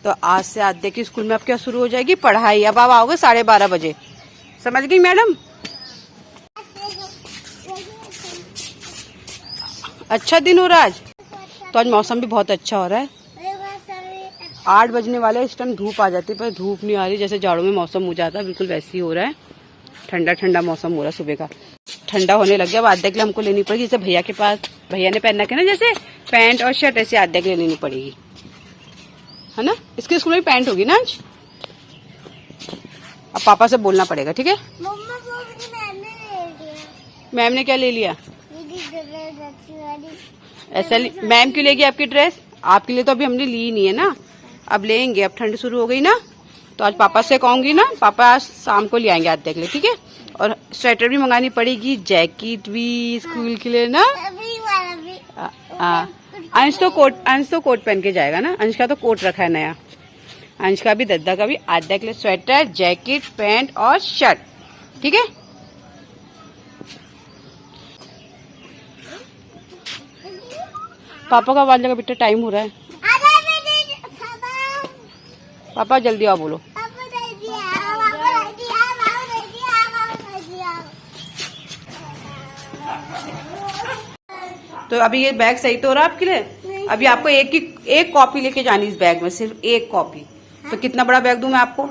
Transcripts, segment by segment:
तो आज से आद्या की स्कूल में अब क्या शुरू हो जाएगी पढ़ाई। अब आप आओगे 12:30 बजे, समझ गई मैडम? अच्छा दिन हो रहा है आज, तो आज मौसम भी बहुत अच्छा हो रहा है। 8 बजने वाले, इस टाइम धूप आ जाती है पर धूप नहीं आ रही। जैसे जाड़ों में मौसम हो जाता है बिल्कुल वैसे ही हो रहा है। ठंडा ठंडा मौसम हो रहा है, सुबह का ठंडा होने लग गया। अब आद्या के लिए हमको लेनी पड़ेगी, जैसे भैया के पास भैया ने पहन रखे ना जैसे पैंट और शर्ट, ऐसे आद्या के लिए लेनी पड़ेगी, है ना? इसके स्कूल में पैंट होगी ना आज। अब पापा से बोलना पड़ेगा, ठीक है? मैम ने क्या ले लिया? ऐसा मैम क्यों लेगी आपकी ड्रेस? आपके लिए तो अभी हमने ली नहीं है ना, अब लेंगे। अब ठंड शुरू हो गई ना, तो आज पापा से कहूंगी ना, पापा आज शाम को ले आएंगे आद्या के लिए, ठीक है? और स्वेटर भी मंगानी पड़ेगी, जैकेट भी स्कूल के लिए ना। अंश तो कोट पहन के जाएगा ना, अंश का तो कोट रखा है नया। अंश का भी, दद्दा का भी, आद्या के लिए स्वेटर, जैकेट, पैंट और शर्ट, ठीक है? पापा का आवाज लगा बेटा, टाइम हो रहा है। पापा जल्दी आओ, बोलो। तो अभी ये बैग सही तो हो रहा है आपके लिए? अभी आपको एक कॉपी लेके जानी इस बैग में, सिर्फ एक कॉपी। तो कितना बड़ा बैग दूं मैं आपको?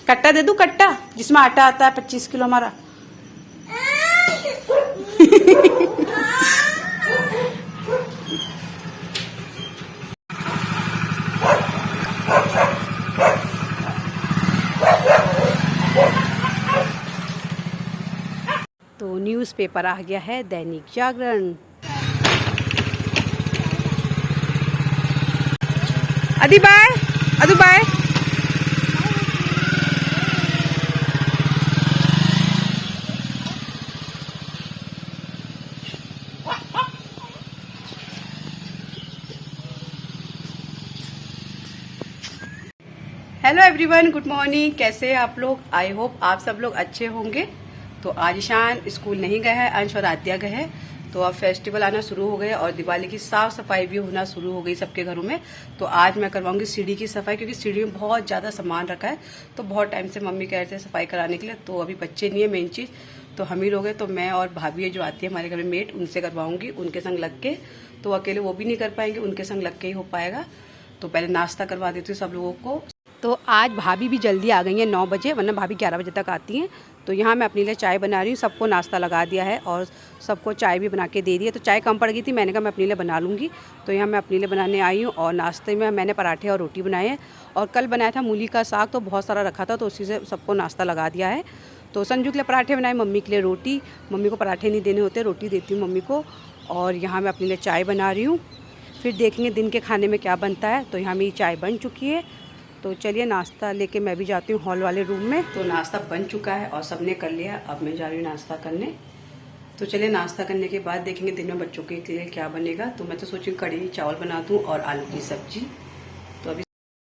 कट्टा दे दूं, कट्टा जिसमें आटा आता है 25 किलो हमारा। तो न्यूज़पेपर आ गया है, दैनिक जागरण। अदी बाय, अदू बाय। Hello everyone, good morning. कैसे हैं आप लोग? आई होप आप सब लोग अच्छे होंगे। तो आज ईशान स्कूल नहीं गए हैं, अंश और आद्या गए हैं। तो अब फेस्टिवल आना शुरू हो गए और दिवाली की साफ सफाई भी होना शुरू हो गई सबके घरों में। तो आज मैं करवाऊंगी सीढ़ी की सफाई, क्योंकि सीढ़ी में बहुत ज्यादा सामान रखा है। तो बहुत टाइम से मम्मी कह रहे थे सफाई कराने के लिए, तो अभी बच्चे नहीं है मेन चीज, तो हम ही लोग हैं। तो मैं और भाभी है जो आती है हमारे घर में मेट, उनसे करवाऊंगी, उनके संग लग के। तो अकेले वो भी नहीं कर पाएंगे, उनके संग लग के ही हो पाएगा। तो पहले नाश्ता करवा देती हूँ सब लोगों को। तो आज भाभी भी जल्दी आ गई हैं 9 बजे, वरना भाभी 11 बजे तक आती हैं। तो यहाँ मैं अपने लिए चाय बना रही हूँ, सबको नाश्ता लगा दिया है और सबको चाय भी बना के दे दी है। तो चाय कम पड़ गई थी, मैंने कहा मैं अपने लिए बना लूँगी। तो यहाँ मैं अपने लिए बनाने आई हूँ। और नाश्ते में मैंने पराठे और रोटी बनाए हैं। और कल बनाया था मूली का साग, तो बहुत सारा रखा था, तो उसी से सबको नाश्ता लगा दिया है। तो संजू के लिए पराठे बनाए, मम्मी के लिए रोटी। मम्मी को पराठे नहीं देने होते, रोटी देती हूँ मम्मी को। और यहाँ मैं अपने लिए चाय बना रही हूँ, फिर देखेंगे दिन के खाने में क्या बनता है। तो यहाँ मेरी चाय बन चुकी है। तो चलिए नाश्ता लेके मैं भी जाती हूँ हॉल वाले रूम में। तो नाश्ता बन चुका है और सबने कर लिया, अब मैं जा रही हूँ नाश्ता करने। तो चलिए नाश्ता करने के बाद देखेंगे दिन में बच्चों के लिए क्या बनेगा। तो मैं तो सोची कढ़ी चावल बना दूँ और आलू की सब्जी। तो अभी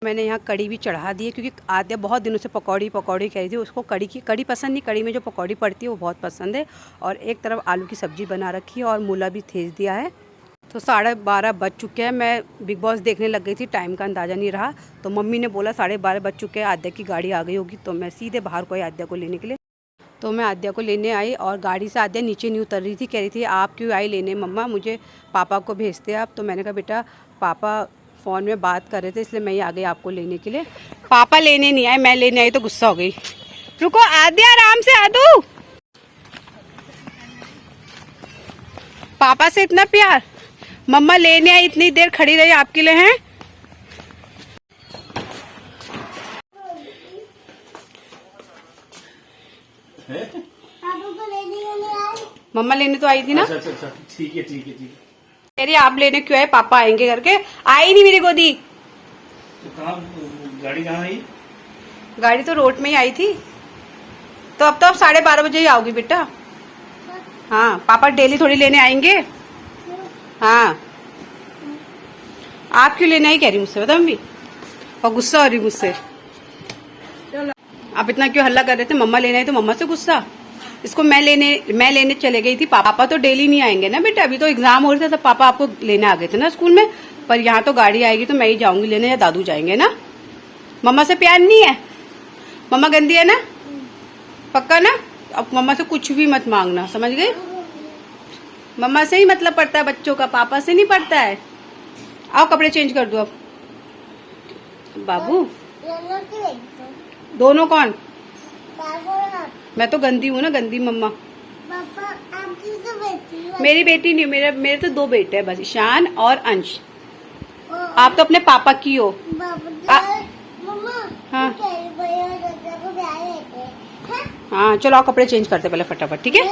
मैंने यहाँ कढ़ी भी चढ़ा दी है, क्योंकि आद्या बहुत दिनों से पकौड़ी कह रही थी। उसको कढ़ी पसंद नहीं, कढ़ी में जो पकौड़ी पड़ती है वो बहुत पसंद है। और एक तरफ आलू की सब्जी बना रखी है और मूला भी थेच दिया है। तो 12:30 बज चुके हैं। मैं बिग बॉस देखने लग गई थी, टाइम का अंदाज़ा नहीं रहा। तो मम्मी ने बोला 12:30 बज चुके हैं, आद्या की गाड़ी आ गई होगी। तो मैं सीधे बाहर को आई आद्या को लेने के लिए। तो मैं आद्या को लेने आई और गाड़ी से आद्या नीचे नहीं उतर रही थी। कह रही थी आप क्यों आई लेने मम्मा, मुझे पापा को भेजते आप। तो मैंने कहा बेटा पापा फ़ोन में बात कर रहे थे, इसलिए मैं ही आ गई आपको लेने के लिए। पापा लेने नहीं आए, मैं लेने आई तो गुस्सा हो गई। रुको आद्या, आराम से आदू, पापा से इतना प्यार। मम्मा लेने आई, इतनी देर खड़ी रही आपके लिए। हैं मम्मा लेने तो आई थी ना। अच्छा, ठीक है। कह रही आप लेने क्यों आए, पापा आएंगे करके। आई नहीं मेरी गोदी। तो गाड़ी कहाँ आई? गाड़ी तो रोड में ही आई थी। तो अब 12:30 बजे ही आओगी बेटा। हाँ पापा डेली थोड़ी लेने आएंगे। हाँ आप क्यों लेने आई कह रही मुझसे, बता मम्मी। और गुस्सा हो रही मुझसे। आप इतना क्यों हल्ला कर रहे थे? मम्मा लेने आई तो मम्मा से गुस्सा। इसको मैं लेने चले गई थी। पापा तो डेली नहीं आएंगे ना बेटा, अभी तो एग्जाम हो रहे थे, तो पापा आपको लेने आ गए थे ना स्कूल में। पर यहाँ तो गाड़ी आएगी तो मैं ही जाऊंगी लेने या दादू जाएंगे ना। मम्मा से प्यार नहीं है? मम्मा गंदी है ना? पक्का ना? अब मम्मा से कुछ भी मत मांगना, समझ गए? मम्मा से ही मतलब पड़ता है बच्चों का, पापा से नहीं पड़ता है। आओ कपड़े चेंज कर दो अब। बाबू दोनों कौन? मैं तो गंदी हूँ ना, गंदी मम्मा। मेरी बेटी नहीं, मेरे तो 2 बेटे हैं बस, ईशान और अंश। आप तो अपने पापा की हो। हाँ हाँ, चलो आओ कपड़े चेंज करते पहले फटाफट, ठीक है?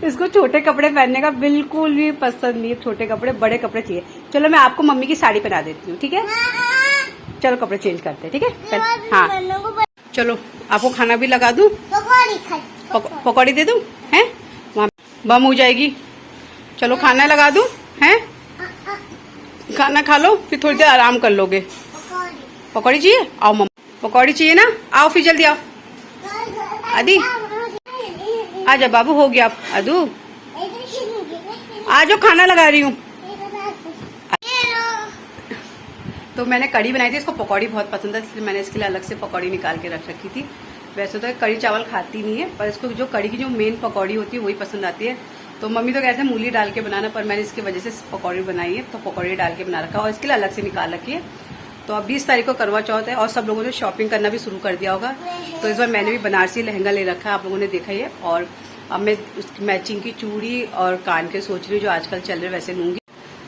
इसको छोटे कपड़े पहनने का बिल्कुल भी पसंद नहीं है, छोटे कपड़े, बड़े कपड़े चाहिए। चलो मैं आपको मम्मी की साड़ी पहना देती हूँ, ठीक है? चलो कपड़े चेंज करते हैं, ठीक है? हाँ चलो, आपको खाना भी लगा दूँ, पकौड़ी दे दूँ, हैं? वहाँ बम हो जाएगी। चलो खाना लगा दूँ, हैं? खाना खा लो, फिर थोड़ी देर आराम कर लोगे। पकौड़ी चाहिए? आओ मम्मा, पकौड़ी चाहिए ना? आओ फिर जल्दी आओ। आदि आजा बाबू, हो गया। अदू आ जाओ, खाना लगा रही हूँ। तो मैंने कढ़ी बनाई थी, इसको पकौड़ी बहुत पसंद है, इसलिए मैंने इसके लिए अलग से पकौड़ी निकाल के रख रखी थी। वैसे तो कढ़ी चावल खाती नहीं है, पर इसको जो कढ़ी की जो मेन पकौड़ी होती है वही पसंद आती है। तो मम्मी तो कहते हैं मूली डाल के बनाना, पर मैंने इसकी वजह से पकौड़ी बनाई है, तो पकौड़ी डाल के बना रखा और इसके लिए अलग से निकाल रखी है। तो अब 20 तारीख को करवा चौथ है और सब लोगों ने शॉपिंग करना भी शुरू कर दिया होगा। तो इस बार मैंने भी बनारसी लहंगा ले रखा है, आप लोगों ने देखा ही है। और अब मैं उसकी मैचिंग की चूड़ी और कान के सोच रही हूँ, जो आजकल चल रहे वैसे लूंगी।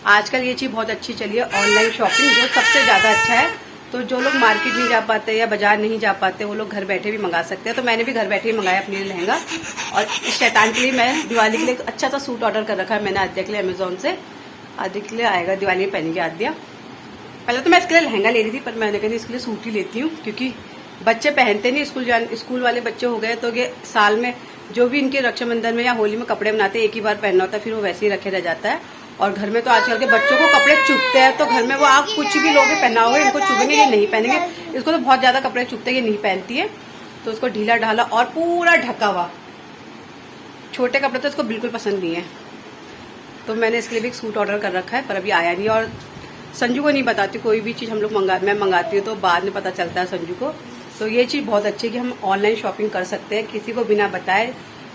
आजकल ये चीज़ बहुत अच्छी चली है, ऑनलाइन शॉपिंग, जो सबसे ज़्यादा अच्छा है। तो जो लोग मार्केट नहीं जा पाते या बाजार नहीं जा पाते, वो लोग घर बैठे भी मंगा सकते हैं। तो मैंने भी घर बैठे ही मंगाया अपने लिए लहंगा। और इस शैतान के लिए मैं दिवाली के लिए अच्छा सा सूट ऑर्डर कर रखा है मैंने आद्या के लिए अमेजोन से। आद्या के लिए आएगा, दिवाली में पहनेगी आद्या। पहले तो मैं इसके लिए लहंगा ले रही थी, पर मैंने कहा इसके लिए सूट ही लेती हूँ, क्योंकि बच्चे पहनते नहीं, स्कूल वाले बच्चे हो गए तो ये साल में जो भी इनके रक्षाबंधन में या होली में कपड़े बनाते हैं, एक ही बार पहनना होता है, फिर वो वैसे ही रखे रह जाता है। और घर में तो आजकल के बच्चों को कपड़े चुभते हैं, तो घर में वो आप कुछ भी लोगे पहनाओगे, इनको चुभेंगे, ये नहीं पहनेंगे। इसको तो बहुत ज्यादा कपड़े चुभते हैं, ये नहीं पहनती है। तो उसको ढीला ढाला और पूरा ढका हुआ छोटे कपड़े तो इसको बिल्कुल पसंद नहीं है। तो मैंने इसके लिए भी एक सूट ऑर्डर कर रखा है, पर अभी आया नहीं। और संजू को नहीं बताती कोई भी चीज़, हम लोग मैं मंगाती हूँ तो बाद में पता चलता है संजू को। तो ये चीज़ बहुत अच्छी है कि हम ऑनलाइन शॉपिंग कर सकते हैं किसी को बिना बताए।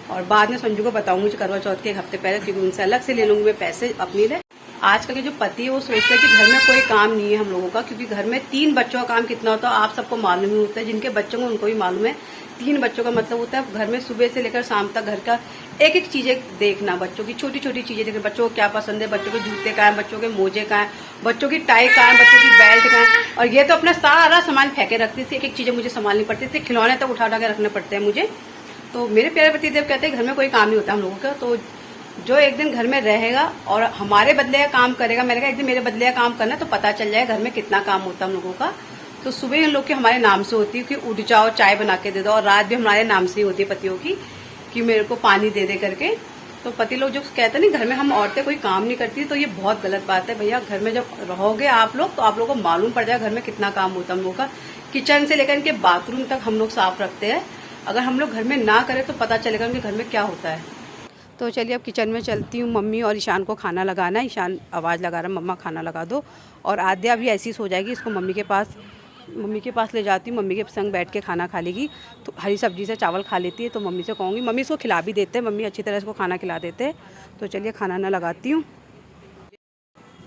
और बाद में संजू को बताऊंगी करवा चौथ के 1 हफ्ते पहले, क्योंकि उनसे अलग से ले लूंगी मैं पैसे अपनी लिए। आजकल के जो पति है वो सोचते हैं कि घर में कोई काम नहीं है हम लोगों का, क्योंकि घर में 3 बच्चों का काम कितना होता है आप सबको मालूम ही होता है। जिनके बच्चों को उनको भी मालूम है। 3 बच्चों का मतलब होता है घर में सुबह से लेकर शाम तक घर का एक एक चीजें देखना, बच्चों की छोटी छोटी चीजें देखना, बच्चों को क्या पसंद है, बच्चों के जूते कहाँ है, बच्चों के मोजे कहाँ है, बच्चों की टाई कहाँ है, बच्चों की बेल्ट कहाँ है। और ये तो अपना सारा सामान फेंके रखती थी, एक एक चीजें मुझे संभालनी पड़ती थी, खिलौने तक उठा उठा के रखने पड़ते हैं मुझे। तो मेरे प्यारे पतिदेव कहते हैं घर में कोई काम नहीं होता हम लोगों का। तो जो एक दिन घर में रहेगा और हमारे बदले का काम करेगा, मैंने कहा एक दिन मेरे बदले का काम करना, तो पता चल जाएगा घर में कितना काम होता है हम लोगों का। तो सुबह इन लोग की हमारे नाम से होती है कि उठ जाओ चाय बना के दे दो, और रात भी हमारे नाम से ही होती है पतियों की कि मेरे को पानी दे दे करके। तो पति लोग जो कहते हैं ना घर में हम औरतें कोई काम नहीं करती, तो ये बहुत गलत बात है भैया। घर में जब रहोगे आप लोग तो आप लोगों को मालूम पड़ जाएगा घर में कितना काम होता है हम लोगों का। किचन से लेकर इनके बाथरूम तक हम लोग साफ रखते हैं। अगर हम लोग घर में ना करें तो पता चलेगा उनके घर में क्या होता है। तो चलिए अब किचन में चलती हूँ। मम्मी और ईशान को खाना लगाना है। ईशान आवाज़ लगा रहा है मम्मा खाना लगा दो, और आद्या भी ऐसी सो जाएगी, इसको मम्मी के पास ले जाती हूँ। मम्मी के संग बैठ के खाना खा लेगी, तो हरी सब्जी से चावल खा लेती है। तो मम्मी से कहूँगी, मम्मी इसको खिला भी देते हैं, मम्मी अच्छी तरह इसको खाना खिला देते हैं। तो चलिए खाना ना लगाती हूँ।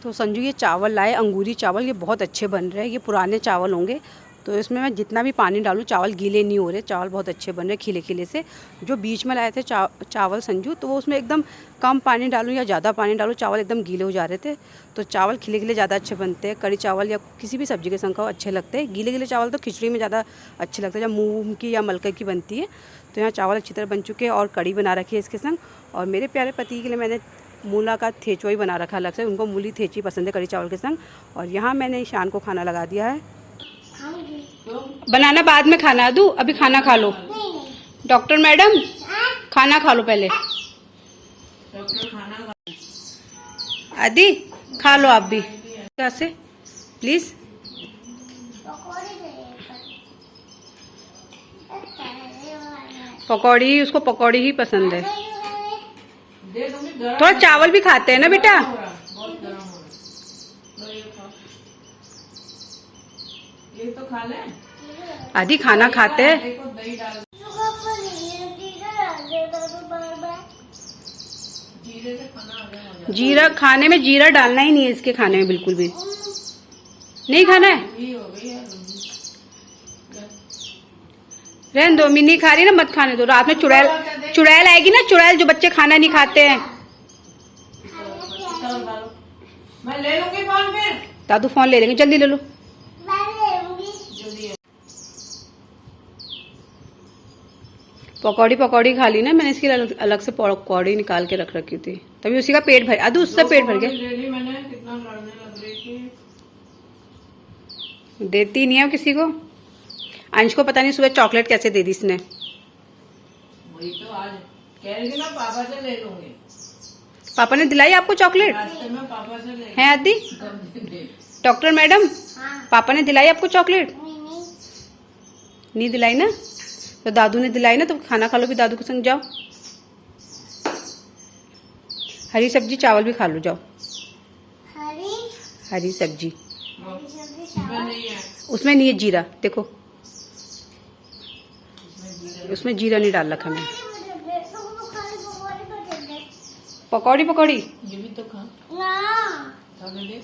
तो संजू ये चावल लाए, अंगूरी चावल, ये बहुत अच्छे बन रहे हैं, ये पुराने चावल होंगे। तो इसमें मैं जितना भी पानी डालूं चावल गीले नहीं हो रहे, चावल बहुत अच्छे बन रहे खिले खिले से। जो बीच में लाए थे चावल संजू, तो वो उसमें एकदम कम पानी डालूं या ज़्यादा पानी डालूं चावल एकदम गीले हो जा रहे थे। तो चावल खिले खिले ज़्यादा अच्छे बनते हैं, कड़ी चावल या किसी भी सब्जी के संग खाओ अच्छे लगते हैं। गीले गीले चावल तो खिचड़ी में ज़्यादा अच्छे लगते हैं, जब मूंग की या मलके की बनती है। तो यहाँ चावल अच्छी तरह बन चुके हैं और कड़ी बना रखी है इसके संग। और मेरे प्यारे पति के लिए मैंने मूला का थेचवा ही बना रखा अलग से, उनको मूली थेची पसंद है कड़ी चावल के संग। और यहाँ मैंने ईशान को खाना लगा दिया है। बनाना बाद में खाना दूँ, अभी खाना खा लो। डॉक्टर मैडम खाना खा लो पहले। आदि खा लो आप भी कैसे प्लीज। पकौड़ी, उसको पकौड़ी ही पसंद है। दे दूंगी। गरम थोड़ा चावल भी खाते हैं ना बेटा। हो रहा, बहुत गरम हो रहा। लो ये खाओ, ये तो खा ले। आधी खाना खाते हैं। देखो दही डाल, जीरे से खाना हजम हो जाता जीरा खाने में, जीरा डालना ही नहीं है इसके खाने में, बिल्कुल भी नहीं खाना है। है। हो गई है रहने दो, मिनी खा रही ना, मत खाने दो। रात में चुड़ैल आएगी ना, चुड़ैल जो बच्चे खाना नहीं खाते हैं। मैं ले लूंगी फोन फिर। दादू फोन ले लेंगे, जल्दी ले लो। जल्दी है। पकौड़ी खा ली ना मैंने, इसके लिए अलग से पकौड़ी निकाल के रख रखी थी, तभी उसी का पेट भर, अदू उससे पेट भर गया। ले ली मैंने, कितना लड़ने लग रही थी। देती नहीं है वो किसी को। अंश को पता नहीं सुबह चॉकलेट कैसे दे दी इसने। वही तो आज कह रही थी मैं पापा से ले लूंगी। पापा ने दिलाई आपको चॉकलेट? रास्ते में पापा से ले है आदि? डॉक्टर मैडम, पापा ने दिलाई आपको चॉकलेट? नहीं दिलाई ना, तो दादू ने दिलाई ना, तो खाना खा लो भी, दादू के संग जाओ। हरी सब्जी चावल भी खा लो, जाओ। हरी सब्जी उसमें नहीं है। उसमें नहीं है जीरा, देखो उसमें जीरा नहीं डाल रखा मैं। पकौड़ी ये भी तो खा। खा के देख।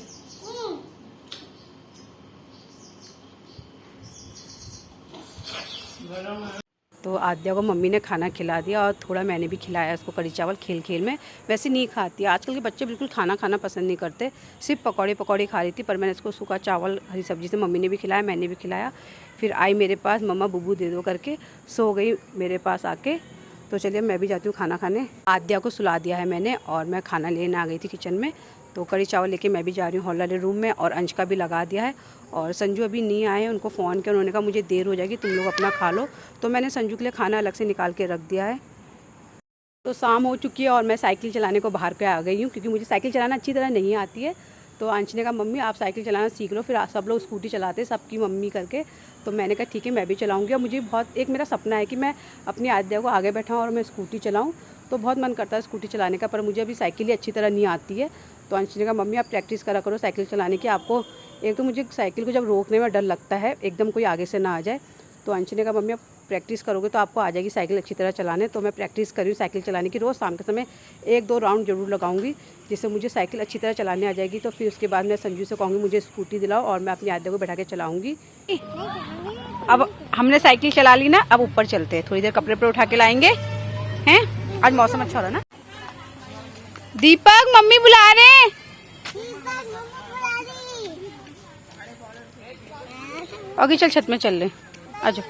गरम है। तो आद्या को मम्मी ने खाना खिला दिया और थोड़ा मैंने भी खिलाया उसको कड़ी चावल, खेल खेल में। वैसे नहीं खाती आजकल के बच्चे, बिल्कुल खाना पसंद नहीं करते, सिर्फ पकौड़ी खा रही थी। पर मैंने इसको सूखा चावल हरी सब्जी से मम्मी ने भी खिलाया, मैंने भी खिलाया। फिर आई मेरे पास, मम्मा बुबू दे दो करके सो गई मेरे पास आके। तो चलिए मैं भी जाती हूँ खाना खाने। आद्या को सुला दिया है मैंने और मैं खाना लेने आ गई थी किचन में। तो कड़ी चावल लेके मैं भी जा रही हूँ हॉल वाले रूम में, और अंश का भी लगा दिया है। और संजू अभी नहीं आए, उनको फ़ोन किया, उन्होंने कहा मुझे देर हो जाएगी, तुम लोग अपना खा लो। तो मैंने संजू के लिए खाना अलग से निकाल के रख दिया है। तो शाम हो चुकी है और मैं साइकिल चलाने को बाहर पे आ गई हूँ, क्योंकि मुझे साइकिल चलाना अच्छी तरह नहीं आती है। तो अंश ने कहा मम्मी आप साइकिल चलाना सीख लो, फिर सब लोग स्कूटी चलाते हैं, सबकी मम्मी करके। तो मैंने कहा ठीक है मैं भी चलाऊँगी। और मुझे बहुत, एक मेरा सपना है कि मैं अपनी आद्या को आगे बैठाऊँ और मैं स्कूटी चलाऊँ। तो बहुत मन करता है स्कूटी चलाने का, पर मुझे अभी साइकिल ही अच्छी तरह नहीं आती है। तो अंश ने कहा मम्मी आप प्रैक्टिस करा करो साइकिल चलाने की। आपको एक तो मुझे साइकिल को जब रोकने में डर लगता है, एकदम कोई आगे से ना आ जाए। तो अंश ने कहा मम्मी आप प्रैक्टिस करोगे तो आपको आ जाएगी साइकिल अच्छी तरह चलाने। तो मैं प्रैक्टिस कर रही हूँ साइकिल चलाने की, रोज़ शाम के समय 1-2 राउंड ज़रूर लगाऊंगी, जिससे मुझे साइकिल अच्छी तरह चलाने आ जाएगी। तो फिर उसके बाद मैं संजू से कहूँगी मुझे स्कूटी दिलाओ और मैं अपनी आद्या को बैठा के चलाऊँगी। अब हमने साइकिल चला ली ना, अब ऊपर चलते हैं, थोड़ी देर कपड़े पर उठा के लाएंगे हैं। आज मौसम अच्छा हो रहा है ना। दीपक मम्मी बुला रहे हैं। आगे चल, छत में चल ले, आजो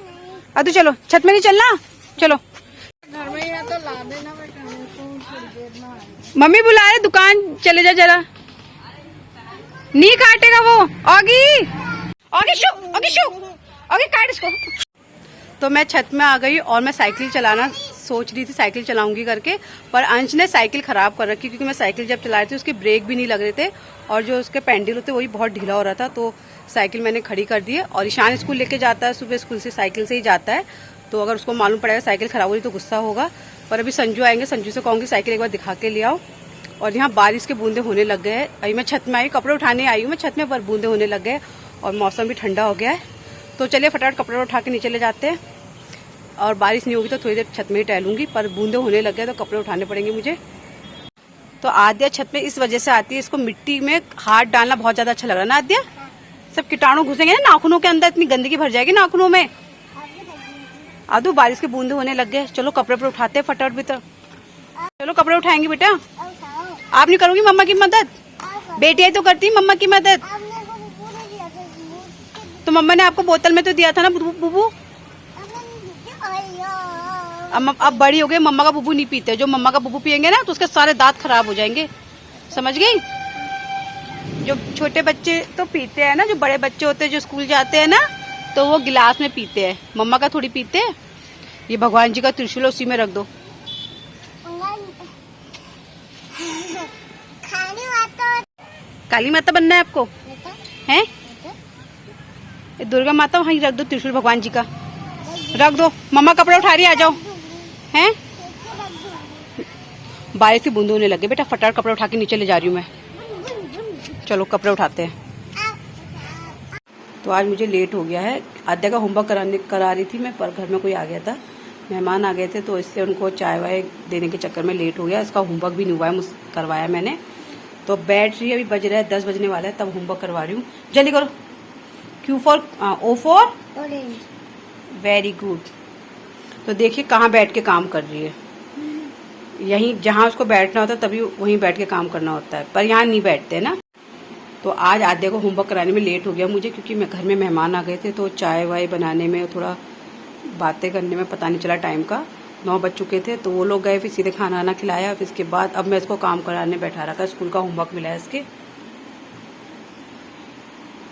अदू चलो, छत में नहीं चलना, चलो। घर में या तो ला देना बेटा, मम्मी बुला रहे, दुकान चले जा जरा। नहीं काटेगा वो। आगे काट इसको। तो मैं छत में आ गई और मैं साइकिल चलाना सोच रही थी, साइकिल चलाऊंगी करके। पर अंश ने साइकिल खराब कर रखी, क्योंकि मैं साइकिल जब चला रही थी उसके ब्रेक भी नहीं लग रहे थे, और जो उसके पैंडल होते वही बहुत ढीला हो रहा था। तो साइकिल मैंने खड़ी कर दी है। और ईशान स्कूल लेके जाता है, सुबह स्कूल से साइकिल से ही जाता है। तो अगर उसको मालूम पड़ेगा साइकिल खराब हो रही तो गुस्सा होगा। पर अभी संजू आएंगे, संजू से कहूँगी साइकिल एक बार दिखा के ले आओ। और यहाँ बारिश के बूंदे होने लग गए हैं। अभी मैं छत में आई, कपड़े उठाने आई हूँ मैं छत में, पर बूंदे होने लग गए और मौसम भी ठंडा हो गया है। तो चलिए फटाफट कपड़े उठा के नीचे ले जाते हैं। और बारिश नहीं होगी तो थोड़ी देर छत में ही टहलूंगी, पर बूंदे होने लग गए तो कपड़े उठाने पड़ेंगे मुझे। तो आद्या छत में इस वजह से आती है, इसको मिट्टी में हाथ डालना बहुत ज्यादा अच्छा लग रहा है ना आद्या। सब कीटाणु घुसेंगे ना नाखूनों के अंदर, इतनी गंदगी भर जाएगी नाखूनों में। आदू बारिश के बूंदे होने लग गए, चलो कपड़े पर उठाते हैं फटाफट भीतर। चलो कपड़े उठाएंगे बेटा। आप नहीं करोगी मम्मा की मदद? बेटियां तो करती मम्मा की मदद। तो मम्मा ने आपको बोतल में तो दिया था ना बुबू। अब बड़ी हो गई, मम्मा का बुबू नहीं पीते। जो मम्मा का बुबू पियेंगे ना तो उसके सारे दांत खराब हो जाएंगे, समझ गई। जो छोटे बच्चे तो पीते हैं ना, जो बड़े बच्चे होते हैं जो स्कूल जाते हैं ना, तो वो गिलास में पीते हैं, मम्मा का थोड़ी पीते हैं। ये भगवान जी का त्रिशूल उसी में रख दो। काली माता बनना है आपको हैं? दुर्गा माता वहीं रख दो, त्रिशूल भगवान जी का रख दो। मम्मा कपड़े उठा रही, आ जाओ हैं। बारिश की बूंद होने लगे। बेटा फटाफट कपड़े उठा के नीचे ले जा रही हूँ मैं। चलो कपड़े उठाते हैं। तो आज मुझे लेट हो गया है। आद्या का होमवर्क करा रही थी मैं, पर घर में कोई आ गया था, मेहमान आ गए थे, तो इसलिए उनको चाय वाय देने के चक्कर में लेट हो गया। इसका होमवर्क भी नहीं हुआ है, करवाया मैंने। तो बैठ रही है, अभी बज रहा है 10 बजने वाला है, तब होमवर्क करवा रही हूँ। जल्दी करो। Q for O for orange. Very good. तो देखिए कहाँ बैठ के काम कर रही है। यहीं जहाँ उसको बैठना होता है तभी वहीं बैठ के काम करना होता है, पर यहाँ नहीं बैठते ना। तो आज आद्या को होमवर्क कराने में लेट हो गया मुझे, क्योंकि मैं घर में मेहमान आ गए थे, तो चाय वाय बनाने में थोड़ा बातें करने में पता नहीं चला टाइम का। 9 बज चुके थे, तो वो लोग गए, फिर सीधे खाना आना खिलाया। फिर इसके बाद अब मैं इसको काम कराने बैठा रखा। स्कूल का होमवर्क मिला है इसके।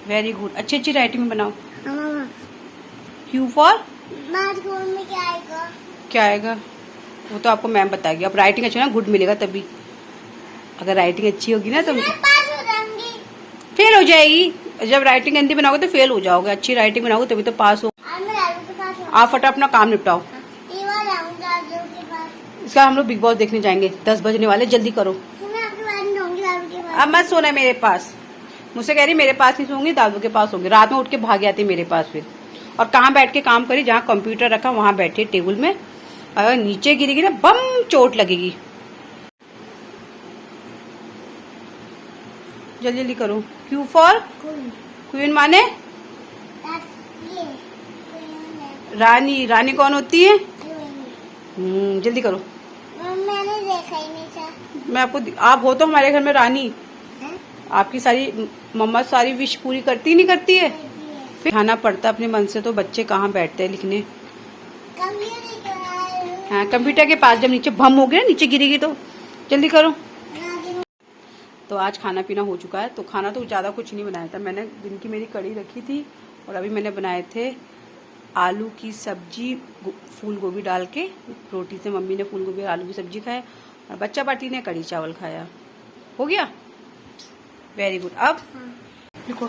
Very good. अच्छी अच्छी राइटिंग बनाओ। Q for में क्या आएगा? क्या आएगा वो तो आपको मैम बताएगी। अब राइटिंग अच्छा ना गुड मिलेगा तभी। अगर राइटिंग अच्छी होगी ना तो मैं पास हो जाऊंगी। फेल हो जाएगी। जब राइटिंग गंदी बनाओगे तो फेल हो जाओगे, अच्छी राइटिंग बनाओगे तभी तो पास हो। आज मैं लालू के पास हूँ। आप फटाफट अपना काम निपटाओ। ये बार आऊंगा लालू के पास। इसका हम लोग बिग बॉस देखने जाएंगे, 10 बजने वाले, जल्दी करो। फिर मैं आपके पास नहीं रहूंगी, लालू के पास। अब मत सोना मेरे पास। मुझसे कह रही मेरे पास नहीं सोऊंगी, दादू के पास होंगे। रात में उठ के भाग आती मेरे पास फिर। और कहाँ बैठ के काम करी? जहाँ कंप्यूटर रखा वहां बैठे टेबल में। अगर नीचे गिरेगी ना बम चोट लगेगी। जल्दी जल्दी करो। Q for क्वीन माने ये रानी। रानी कौन होती है? जल्दी करो। मैंने देखा ही नहीं था। मैं आपको आप हो तो हमारे घर में रानी। हैं? आपकी सारी मम्मा सारी विश पूरी करती नहीं करती है? फिर खाना पड़ता अपने मन से, तो बच्चे कहाँ बैठते हैं लिखने। हाँ कंप्यूटर के पास जब नीचे भम हो गया, नीचे गिरेगी तो। जल्दी करो। तो आज खाना पीना हो चुका है। तो खाना तो ज्यादा कुछ नहीं बनाया था मैंने। दिन की मेरी कड़ी रखी थी, और अभी मैंने बनाए थे आलू की सब्जी फूल गोभी डाल के। रोटी से मम्मी ने फूल गोभी और आलू की सब्जी खाया, और बच्चा पार्टी ने कड़ी चावल खाया। हो गया। Very good. अब देखो।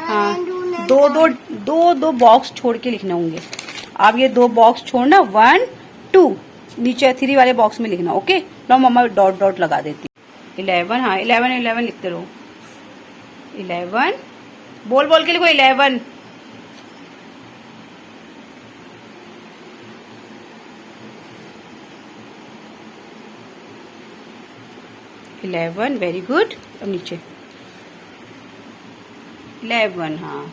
हाँ दो बॉक्स छोड़ के लिखने होंगे। आप ये 2 बॉक्स छोड़ना, 1 2 नीचे 3 वाले बॉक्स में लिखना। ओके लो मम्मा डॉट डॉट लगा देती। 11। हाँ 11 लिखते रहो। 11 बोल बोल के लिखो। 11 11 वेरी गुड। अब नीचे 11। हाँ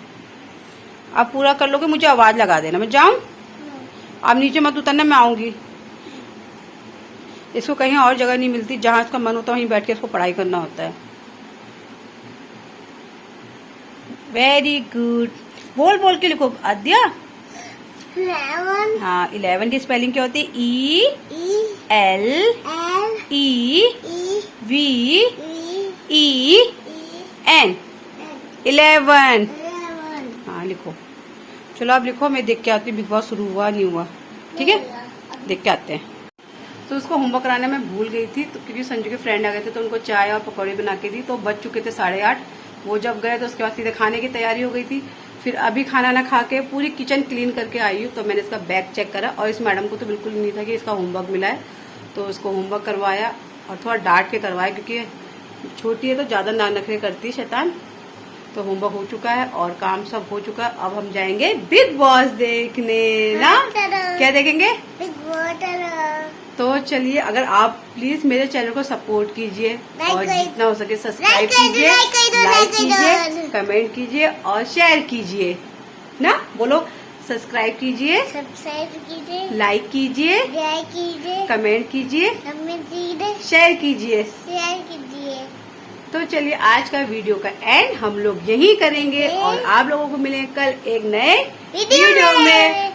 अब पूरा कर लोगे, मुझे आवाज लगा देना। मैं जाऊं? आप नीचे मत उतरना, मैं आऊंगी। इसको कहीं और जगह नहीं मिलती, जहां इसका मन होता है वहीं बैठ के इसको पढ़ाई करना होता है। Very good. बोल बोल के लिखो आद्या। 11 हाँ 11 की स्पेलिंग क्या होती है? E L E V E N 11। हाँ लिखो। चलो आप लिखो, मैं देख के आती हूँ बिग बॉस शुरू हुआ नहीं हुआ। ठीक है देख के आते हैं। तो उसको होमवर्क कराने में भूल गई थी, तो क्योंकि संजू के फ्रेंड आ गए थे, तो उनको चाय और पकौड़े बना के दी। तो बज चुके थे 8:30। वो जब गए तो उसके बाद सीधे खाने की तैयारी हो गई थी। फिर अभी खाना ना खा के पूरी किचन क्लीन करके आई हूँ। तो मैंने इसका बैग चेक करा, और इस मैडम को तो बिल्कुल नहीं था कि इसका होमवर्क मिला है। तो उसको होमवर्क करवाया, और थोड़ा डांट के करवाया, क्योंकि छोटी है तो ज्यादा ना नखरे करती है शैतान। तो होमवर्क हो चुका है और काम सब हो चुका है। अब हम जाएंगे बिग बॉस देखने ना। क्या देखेंगे? Big boss. तो चलिए, अगर आप प्लीज मेरे चैनल को सपोर्ट कीजिए, और जितना हो सके सब्सक्राइब लाइक कीजिए, लाइक कीजिए, दो। कमेंट कीजिए और शेयर कीजिए ना। बोलो सब्सक्राइब कीजिए, सब्सक्राइब कीजिए, लाइक कीजिए, लाइक कीजिए, कमेंट कीजिए, कमेंट कीजिए, शेयर कीजिए। शेयर कीजिए। तो चलिए आज का वीडियो का एंड हम लोग यही करेंगे, और आप लोगों को मिलेंगे कल एक नए वीडियो में।